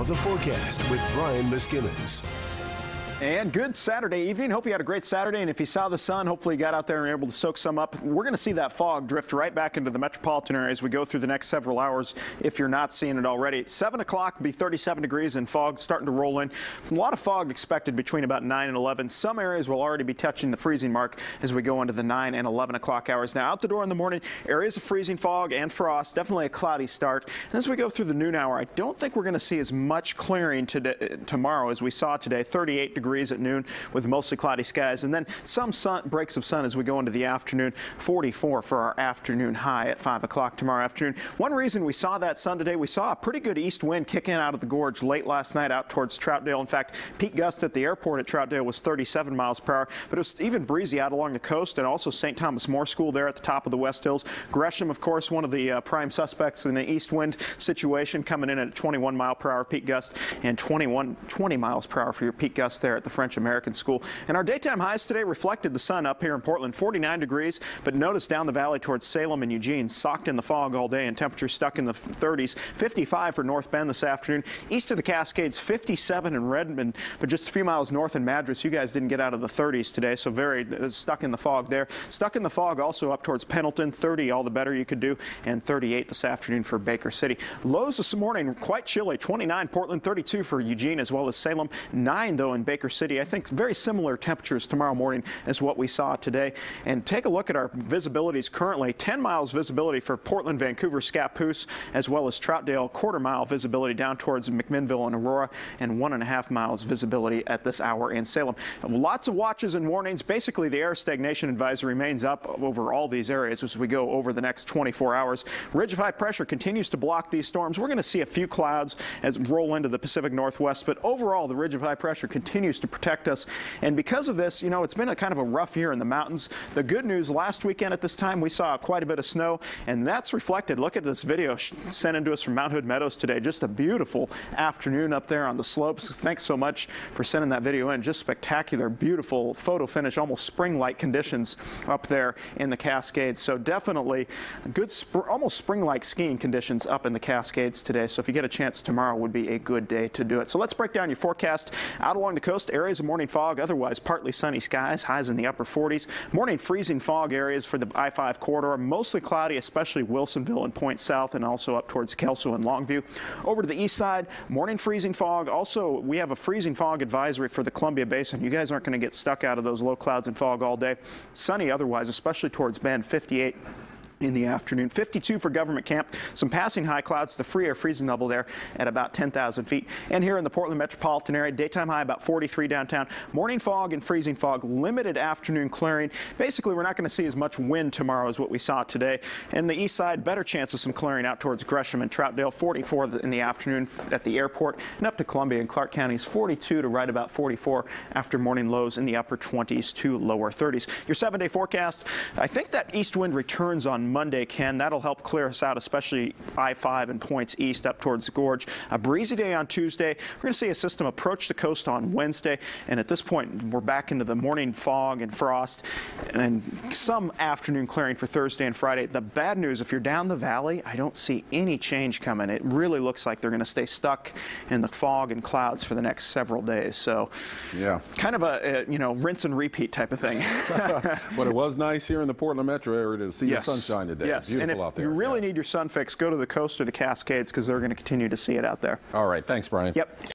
The forecast with Brian Miskimins. And good Saturday evening. Hope you had a great Saturday. And if you saw the sun, hopefully you got out there and were able to soak some up. We're going to see that fog drift right back into the metropolitan area as we go through the next several hours if you're not seeing it already. At 7 o'clock, will be 37 degrees and fog starting to roll in. A lot of fog expected between about 9 and 11. Some areas will already be touching the freezing mark as we go into the 9 and 11 o'clock hours. Now, out the door in the morning, areas of freezing fog and frost. Definitely a cloudy start. And as we go through the noon hour, I don't think we're going to see as much clearing tomorrow as we saw today. 38 degrees at noon with mostly cloudy skies, and then some breaks of sun as we go into the afternoon. 44 for our afternoon high at 5 o'clock tomorrow afternoon. One reason we saw that sun today, we saw a pretty good east wind kick in out of the gorge late last night out towards Troutdale. In fact, peak gust at the airport at Troutdale was 37 miles per hour, but it was even breezy out along the coast, and also St. Thomas More School there at the top of the West Hills. Gresham, of course, one of the prime suspects in the east wind situation, coming in at 21 mile per hour peak gust and 20 miles per hour for your peak gust there at the French American School. And our daytime highs today reflected the sun up here in Portland, 49 degrees, but notice down the valley towards Salem and Eugene, socked in the fog all day and temperatures stuck in the 30s. 55 for North Bend this afternoon. East of the Cascades, 57 in Redmond, but just a few miles north in Madras. You guys didn't get out of the 30s today, so very stuck in the fog there. Stuck in the fog also up towards Pendleton, 30, all the better you could do, and 38 this afternoon for Baker City. Lows this morning, quite chilly, 29 Portland, 32 for Eugene as well as Salem, 9 though in Baker City. I think very similar temperatures tomorrow morning as what we saw today. And take a look at our visibilities currently. 10 miles visibility for Portland, Vancouver, Scappoose, as well as Troutdale, quarter-mile visibility down towards McMinnville and Aurora, and 1.5 miles visibility at this hour in Salem. Lots of watches and warnings. Basically, the air stagnation advisory remains up over all these areas as we go over the next 24 hours. Ridge of high pressure continues to block these storms. We're going to see a few clouds as roll into the Pacific Northwest, but overall, the ridge of high pressure continues to protect us. And because of this, you know, it's been a kind of a rough year in the mountains. The good news, last weekend at this time, we saw quite a bit of snow, and that's reflected. Look at this video sent in to us from Mount Hood Meadows today. Just a beautiful afternoon up there on the slopes. Thanks so much for sending that video in. Just spectacular, beautiful photo finish, almost spring-like conditions up there in the Cascades. So definitely good, almost spring-like skiing conditions up in the Cascades today. So if you get a chance, tomorrow would be a good day to do it. So let's break down your forecast. Out along the coast, areas of morning fog, otherwise partly sunny skies, highs in the upper 40s. Morning freezing fog areas for the I-5 corridor, mostly cloudy, especially Wilsonville and Point South, and also up towards Kelso and Longview. Over to the east side, morning freezing fog. Also, we have a freezing fog advisory for the Columbia Basin. You guys aren't going to get stuck out of those low clouds and fog all day. Sunny otherwise, especially towards Bend, 58. In the afternoon. 52 for Government Camp. Some passing high clouds, the free air freezing level there at about 10,000 feet. And here in the Portland metropolitan area, daytime high about 43 downtown. Morning fog and freezing fog, limited afternoon clearing. Basically, we're not going to see as much wind tomorrow as what we saw today. And the east side, better chance of some clearing out towards Gresham and Troutdale. 44 in the afternoon at the airport, and up to Columbia and Clark counties. 42 to right about 44 after morning lows in the upper 20s to lower 30s. Your 7-day forecast, I think that east wind returns on Monday, Ken. That'll help clear us out, especially I-5 and points east up towards the gorge. A breezy day on Tuesday. We're going to see a system approach the coast on Wednesday, and at this point, we're back into the morning fog and frost, and some afternoon clearing for Thursday and Friday. The bad news, if you're down the valley, I don't see any change coming. It really looks like they're going to stay stuck in the fog and clouds for the next several days. So, yeah, kind of a you know, rinse and repeat type of thing. But it was nice here in the Portland metro area to see the sunshine today. Yes, beautiful and if out there. you really need your sun fix, go to the coast or the Cascades because they're going to continue to see it out there. All right, thanks, Brian. Yep.